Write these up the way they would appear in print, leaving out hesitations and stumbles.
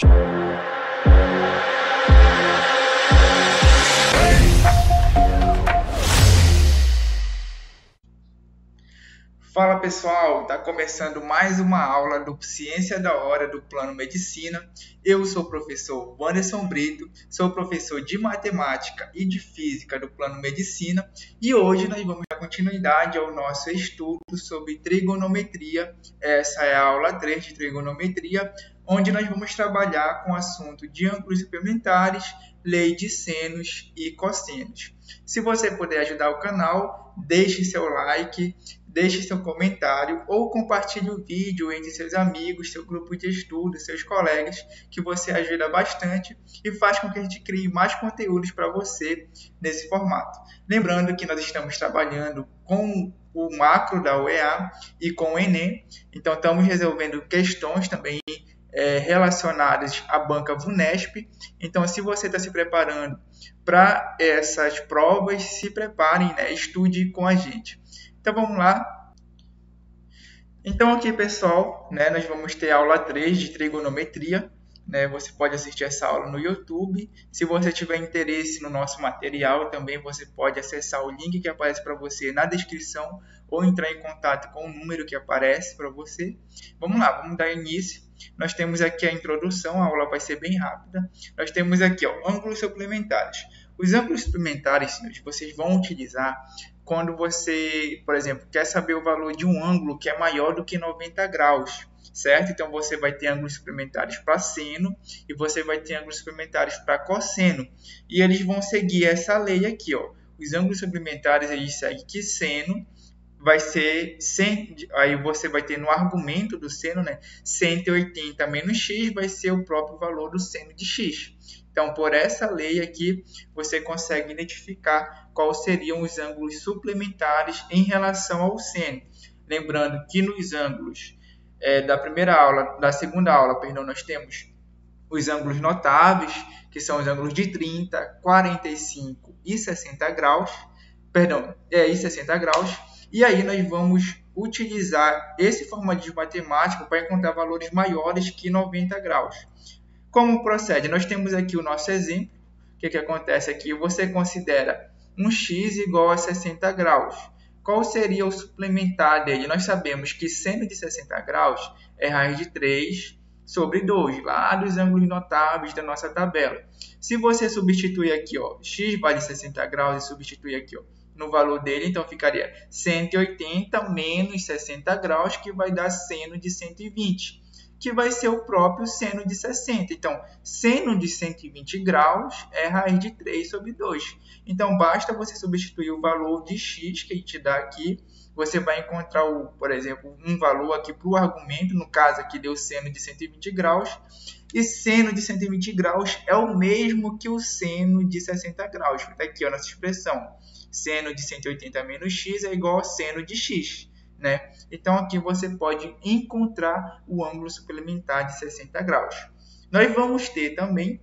Fala pessoal, está começando mais uma aula do Ciência da Hora do Plano Medicina. Eu sou o professor Wanderson Brito, sou professor de Matemática e de Física do Plano Medicina e hoje nós vamos dar continuidade ao nosso estudo sobre trigonometria. Essa é a aula 3 de trigonometria, onde nós vamos trabalhar com o assunto de ângulos suplementares, lei de senos e cossenos. Se você puder ajudar o canal, deixe seu like, deixe seu comentário ou compartilhe o vídeo entre seus amigos, seu grupo de estudo, seus colegas, que você ajuda bastante e faz com que a gente crie mais conteúdos para você nesse formato. Lembrando que nós estamos trabalhando com o macro da UEA e com o Enem, então estamos resolvendo questões também relacionadas à banca VUNESP. Então, se você está se preparando para essas provas, se preparem, estude com a gente. Então, vamos lá. Então, aqui, pessoal, nós vamos ter a aula 3 de trigonometria. Você pode assistir essa aula no YouTube. Se você tiver interesse no nosso material, também você pode acessar o link que aparece para você na descrição ou entrar em contato com o número que aparece para você. Vamos lá, vamos dar início. Nós temos aqui a introdução, a aula vai ser bem rápida. Nós temos aqui ângulos suplementares. Os ângulos suplementares, senhores, vocês vão utilizar quando você, por exemplo, quer saber o valor de um ângulo que é maior do que 90 graus, certo? Então, você vai ter ângulos suplementares para seno e você vai ter ângulos suplementares para cosseno. E eles vão seguir essa lei aqui, ó. Os ângulos suplementares, eles seguem que seno vai ser 100, aí você vai ter no argumento do seno, 180 menos x vai ser o próprio valor do seno de x. Então, por essa lei aqui, você consegue identificar quais seriam os ângulos suplementares em relação ao seno. Lembrando que nos ângulos da segunda aula, nós temos os ângulos notáveis, que são os ângulos de 30, 45 e 60 graus. E 60 graus. E aí nós vamos utilizar esse formato matemático para encontrar valores maiores que 90 graus. Como procede? Nós temos aqui o nosso exemplo. O que acontece aqui? Você considera um x igual a 60 graus. Qual seria o suplementar dele? Nós sabemos que seno de 60 graus é raiz de 3 sobre 2, lá dos ângulos notáveis da nossa tabela. Se você substituir aqui, x vale 60 graus e substituir aqui, no valor dele, então ficaria 180 menos 60 graus, que vai dar seno de 120, que vai ser o próprio seno de 60. Então, seno de 120 graus é raiz de 3 sobre 2. Então, basta você substituir o valor de x que a gente dá aqui. Você vai encontrar, por exemplo, um valor aqui para o argumento, no caso aqui deu seno de 120 graus, e seno de 120 graus é o mesmo que o seno de 60 graus. Está aqui a nossa expressão. Seno de 180 menos x é igual a seno de x. Então, aqui você pode encontrar o ângulo suplementar de 60 graus. Nós vamos ter também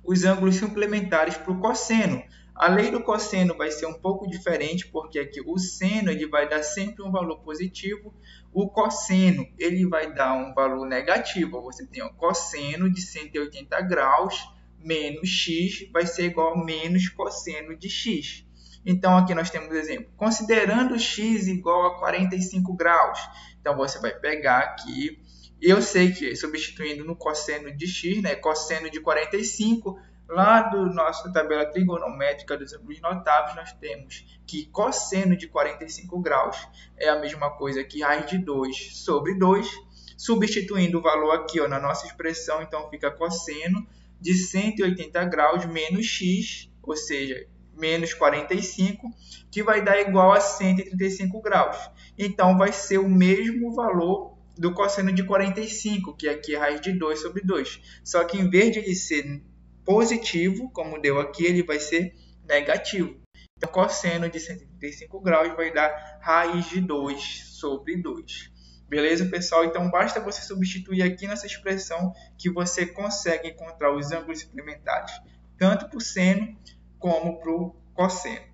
os ângulos suplementares para o cosseno. A lei do cosseno vai ser um pouco diferente, porque aqui o seno ele vai dar sempre um valor positivo, o cosseno ele vai dar um valor negativo. Você tem o cosseno de 180 graus menos x vai ser igual a menos cosseno de x. Então, aqui nós temos o exemplo. Considerando x igual a 45 graus. Então, você vai pegar aqui. Eu sei que, substituindo no cosseno de x, cosseno de 45, lá do nossa tabela trigonométrica dos ângulos notáveis, nós temos que cosseno de 45 graus é a mesma coisa que raiz de 2 sobre 2. Substituindo o valor aqui na nossa expressão, então fica cosseno de 180 graus menos x, ou seja, menos 45, que vai dar igual a 135 graus. Então, vai ser o mesmo valor do cosseno de 45, que aqui é raiz de 2 sobre 2. Só que, em vez de ele ser positivo, como deu aqui, ele vai ser negativo. Então, cosseno de 135 graus vai dar raiz de 2 sobre 2. Beleza, pessoal? Então, basta você substituir aqui nessa expressão que você consegue encontrar os ângulos suplementares, tanto para o seno como para o cosseno.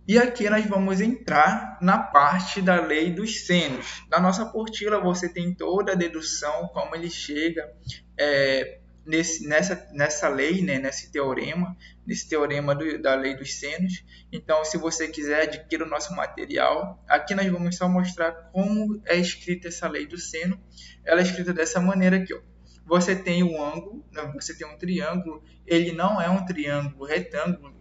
E aqui nós vamos entrar na parte da lei dos senos. Na nossa apostila você tem toda a dedução, como ele chega nessa lei, né, nesse teorema da lei dos senos. Então, se você quiser, adquira o nosso material. Aqui nós vamos só mostrar como é escrita essa lei do seno. Ela é escrita dessa maneira aqui, ó. Você tem um ângulo, você tem um triângulo, ele não é um triângulo retângulo.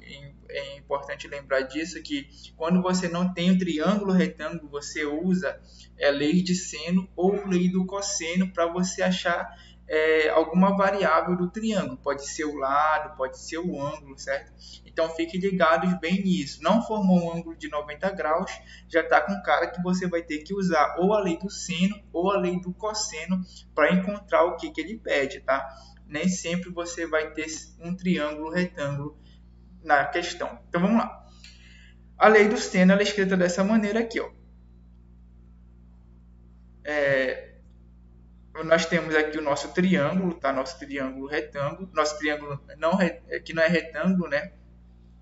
É importante lembrar disso, que quando você não tem um triângulo retângulo, você usa lei de seno ou lei do cosseno para você achar alguma variável do triângulo. Pode ser o lado, pode ser o ângulo, certo? Então fiquem ligados bem nisso. Não formou um ângulo de 90 graus, já está com cara que você vai ter que usar ou a lei do seno ou a lei do cosseno para encontrar o que ele pede, tá? Nem sempre você vai ter um triângulo retângulo na questão. Então vamos lá. A lei do seno ela é escrita dessa maneira aqui, ó. Nós temos aqui o nosso triângulo, tá? Nosso triângulo retângulo, nosso triângulo que não é retângulo, né?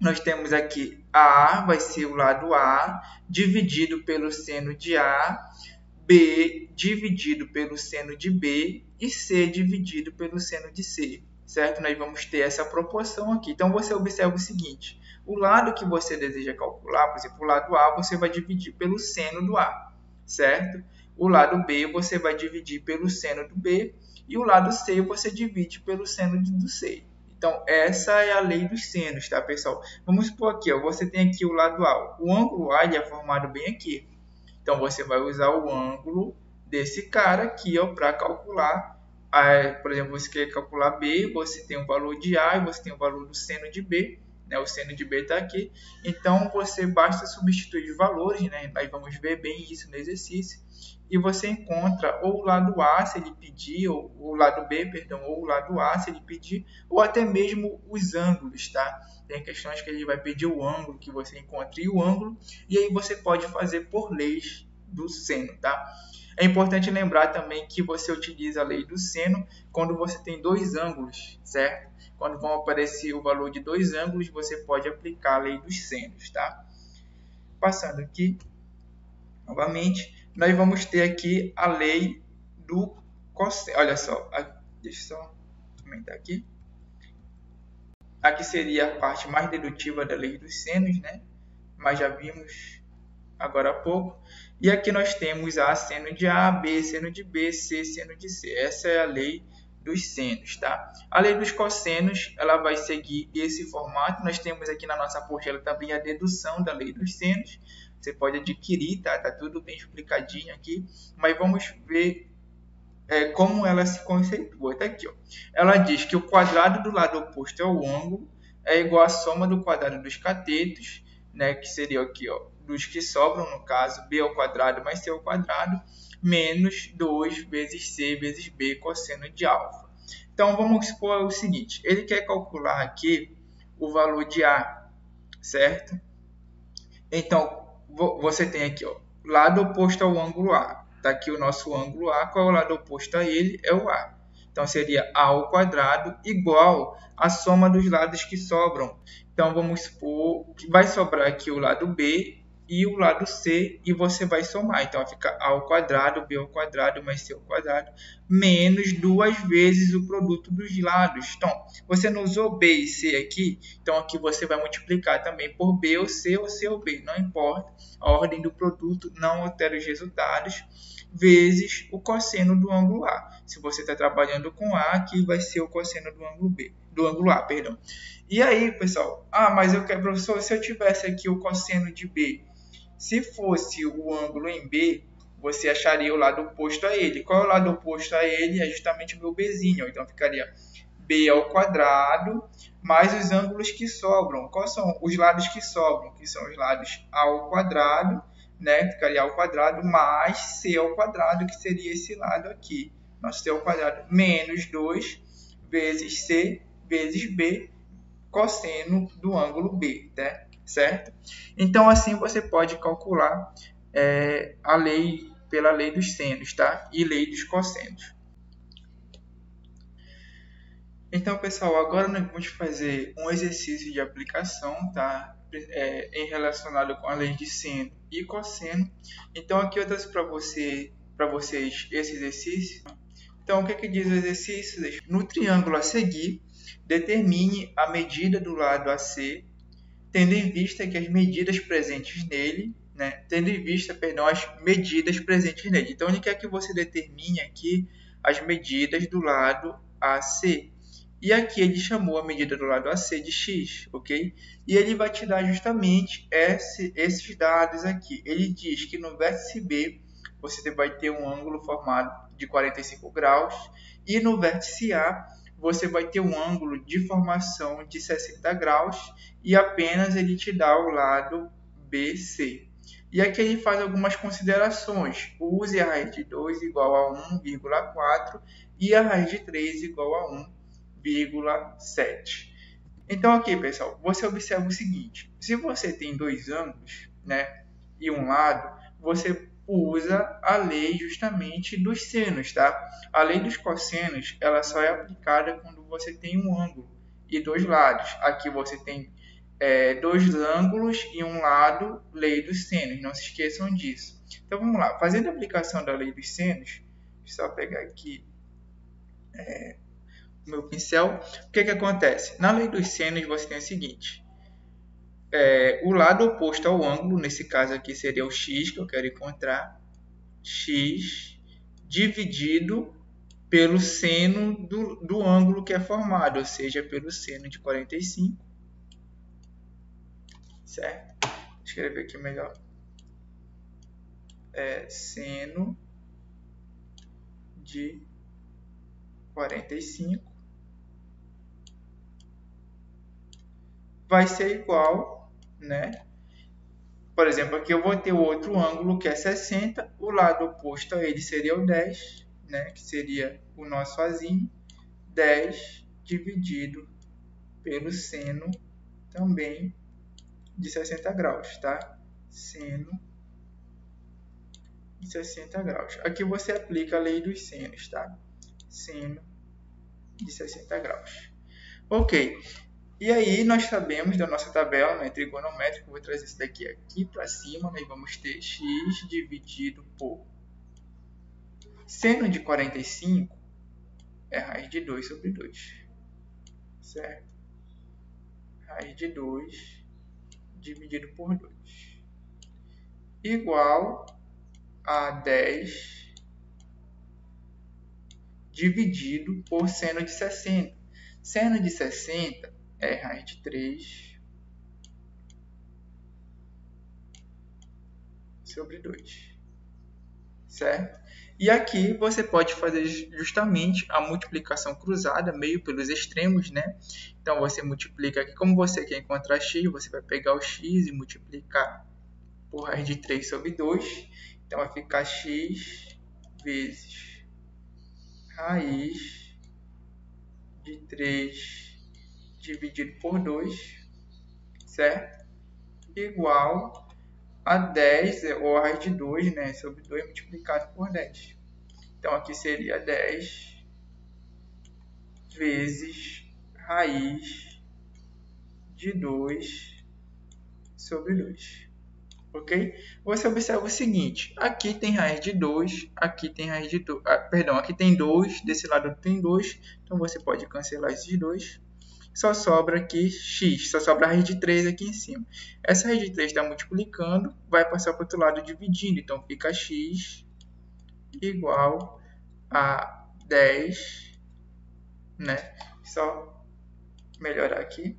Nós temos aqui A vai ser o lado A dividido pelo seno de A, B dividido pelo seno de B e C dividido pelo seno de C. Certo? Nós vamos ter essa proporção aqui. Então, você observa o seguinte. O lado que você deseja calcular, por exemplo, o lado A, você vai dividir pelo seno do A. Certo? O lado B, você vai dividir pelo seno do B. E o lado C, você divide pelo seno do C. Então, essa é a lei dos senos, tá, pessoal? Vamos supor aqui, ó, você tem aqui o lado A. O ângulo A ele é formado bem aqui. Então, você vai usar o ângulo desse cara aqui para calcular. Por exemplo, você quer calcular B, você tem o valor de A e você tem o valor do seno de B. Né? O seno de B está aqui. Então, você basta substituir os valores. Né? Nós vamos ver bem isso no exercício. E você encontra ou o lado A, se ele pedir, ou o lado B, perdão, ou o lado A, se ele pedir, ou até mesmo os ângulos, tá? Tem questões que ele vai pedir o ângulo que você encontre o ângulo, e aí você pode fazer por leis do seno, tá? É importante lembrar também que você utiliza a lei do seno quando você tem dois ângulos, certo? Quando vão aparecer o valor de dois ângulos, você pode aplicar a lei dos senos, tá? Passando aqui, novamente, nós vamos ter aqui a lei do cosseno. Olha só, deixa eu só aumentar aqui. Aqui seria a parte mais dedutiva da lei dos senos, né? Mas já vimos agora há pouco. E aqui nós temos A seno de A, B seno de B, C seno de C. Essa é a lei dos senos, tá? A lei dos cossenos, ela vai seguir esse formato. Nós temos aqui na nossa apostila também a dedução da lei dos senos. Você pode adquirir, tá? Tá tudo bem explicadinho aqui. Mas vamos ver como ela se conceitua. Tá aqui, ó. Ela diz que o quadrado do lado oposto ao ângulo é igual à soma do quadrado dos catetos, né? Que seria aqui, ó, dos que sobram, no caso, b ao quadrado mais c ao quadrado, menos 2 vezes c vezes b cosseno de alfa. Então, vamos supor o seguinte. Ele quer calcular aqui o valor de A, certo? Então, você tem aqui, ó, lado oposto ao ângulo A. Está aqui o nosso ângulo A. Qual é o lado oposto a ele? É o A. Então, seria A ao quadrado igual a soma dos lados que sobram. Então, vamos supor que vai sobrar aqui o lado B e o lado C, e você vai somar. Então, fica A ao quadrado, B ao quadrado, mais C ao quadrado, menos 2 vezes o produto dos lados. Então, você não usou B e C aqui, então aqui você vai multiplicar também por B ou C ou B, não importa. A ordem do produto não altera os resultados, vezes o cosseno do ângulo A. Se você está trabalhando com A, aqui vai ser o cosseno do ângulo B, do ângulo A, perdão. E aí, pessoal, mas eu quero, professor, se eu tivesse aqui o cosseno de B, se fosse o ângulo em B, você acharia o lado oposto a ele. Qual é o lado oposto a ele? É justamente o meu Bzinho. Então, ficaria B ao quadrado mais os ângulos que sobram. Quais são os lados que sobram? Que são os lados A ao quadrado, né? Ficaria A ao quadrado mais C ao quadrado, que seria esse lado aqui. Nosso C ao quadrado menos 2 vezes C vezes B, cosseno do ângulo B, tá? Certo? Então, assim você pode calcular pela lei dos senos, tá? E lei dos cossenos. Então, pessoal, agora nós vamos fazer um exercício de aplicação, tá? Em relacionado com a lei de seno e cosseno. Então, aqui eu trouxe para vocês esse exercício. Então, o que é que diz o exercício? No triângulo a seguir, determine a medida do lado AC, tendo em vista que as medidas presentes nele, né? Tendo em vista, perdão, as medidas presentes nele. Então, ele quer que você determine aqui as medidas do lado AC. E aqui ele chamou a medida do lado AC de x, ok? E ele vai te dar justamente esses dados aqui. Ele diz que no vértice B você vai ter um ângulo formado de 45 graus e no vértice A você vai ter um ângulo de formação de 60 graus e apenas ele te dá o lado BC. E aqui ele faz algumas considerações. Use a raiz de 2 igual a 1,4 e a raiz de 3 igual a 1,7. Então aqui, pessoal, você observa o seguinte. Se você tem dois ângulos, né, e um lado, você usa a lei justamente dos senos, tá? A lei dos cossenos, ela só é aplicada quando você tem um ângulo e dois lados. Aqui você tem dois ângulos e um lado, lei dos senos. Não se esqueçam disso. Então vamos lá. Fazendo a aplicação da lei dos senos, deixa eu só pegar aqui o meu pincel. O que acontece? Na lei dos senos você tem o seguinte. O lado oposto ao ângulo, nesse caso aqui seria o x, que eu quero encontrar, x dividido pelo seno do ângulo que é formado, ou seja, pelo seno de 45, certo? Vou escrever aqui melhor. Seno de 45 vai ser igual, né? Por exemplo, aqui eu vou ter o outro ângulo que é 60, o lado oposto a ele seria o 10, né? Que seria o nosso azinho, 10 dividido pelo seno também de 60 graus, tá? Seno de 60 graus. Aqui você aplica a lei dos senos, tá? Seno de 60 graus. Ok. E aí nós sabemos da nossa tabela, né, trigonométrica, vou trazer isso daqui para cima, nós vamos ter x dividido por seno de 45 é raiz de 2 sobre 2, certo? Raiz de 2 dividido por 2 igual a 10 dividido por seno de 60. Seno de 60 é raiz de 3 sobre 2, certo? E aqui você pode fazer justamente a multiplicação cruzada, meio pelos extremos, né? Então você multiplica aqui, como você quer encontrar x, você vai pegar o x e multiplicar por raiz de 3 sobre 2. Então vai ficar x vezes raiz de 3 dividido por 2, certo? Igual a 10, ou a raiz de 2, né, sobre 2 multiplicado por 10. Então, aqui seria 10 vezes raiz de 2 sobre 2. Ok? Você observa o seguinte, aqui tem raiz de 2, aqui tem raiz de 2, perdão, aqui tem 2, desse lado tem 2, então você pode cancelar esses 2. Só sobra aqui x, só sobra a raiz de 3 aqui em cima. Essa raiz de 3 está multiplicando, vai passar para o outro lado dividindo, então fica x igual a 10, né? Só melhorar aqui.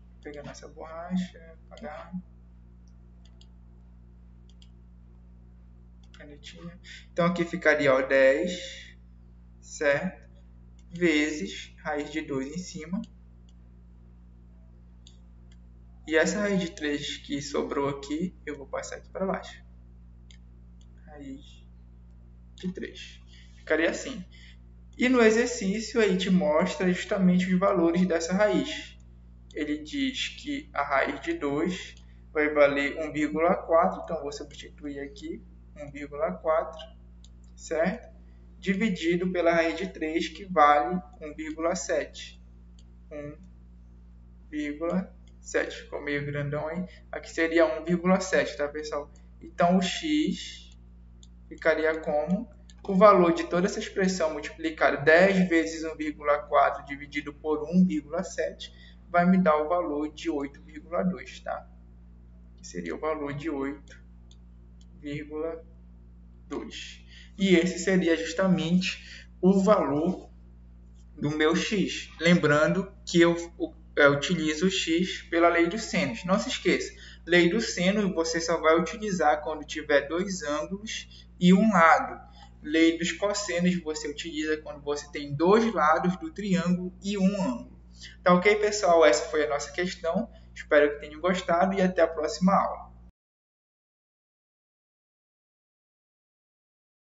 Vou pegar nossa borracha, apagar. Canetinha. Então aqui ficaria ó, 10, certo? Vezes raiz de 2 em cima. E essa raiz de 3 que sobrou aqui, eu vou passar aqui para baixo. Raiz de 3. Ficaria assim. E no exercício aí te mostra justamente os valores dessa raiz. Ele diz que a raiz de 2 vai valer 1,4, então vou substituir aqui 1,4, certo? dividido pela raiz de 3, que vale 1,7. 1,7. Ficou meio grandão aí. Aqui seria 1,7, tá, pessoal? Então, o x ficaria como o valor de toda essa expressão multiplicado 10 vezes 1,4 dividido por 1,7 vai me dar o valor de 8,2, tá? Que seria o valor de 8,2. E esse seria justamente o valor do meu x. Lembrando que eu utilizo o x pela lei dos senos. Não se esqueça, lei do seno você só vai utilizar quando tiver dois ângulos e um lado. Lei dos cossenos você utiliza quando você tem dois lados do triângulo e um ângulo. Tá ok, pessoal? Essa foi a nossa questão. Espero que tenham gostado e até a próxima aula.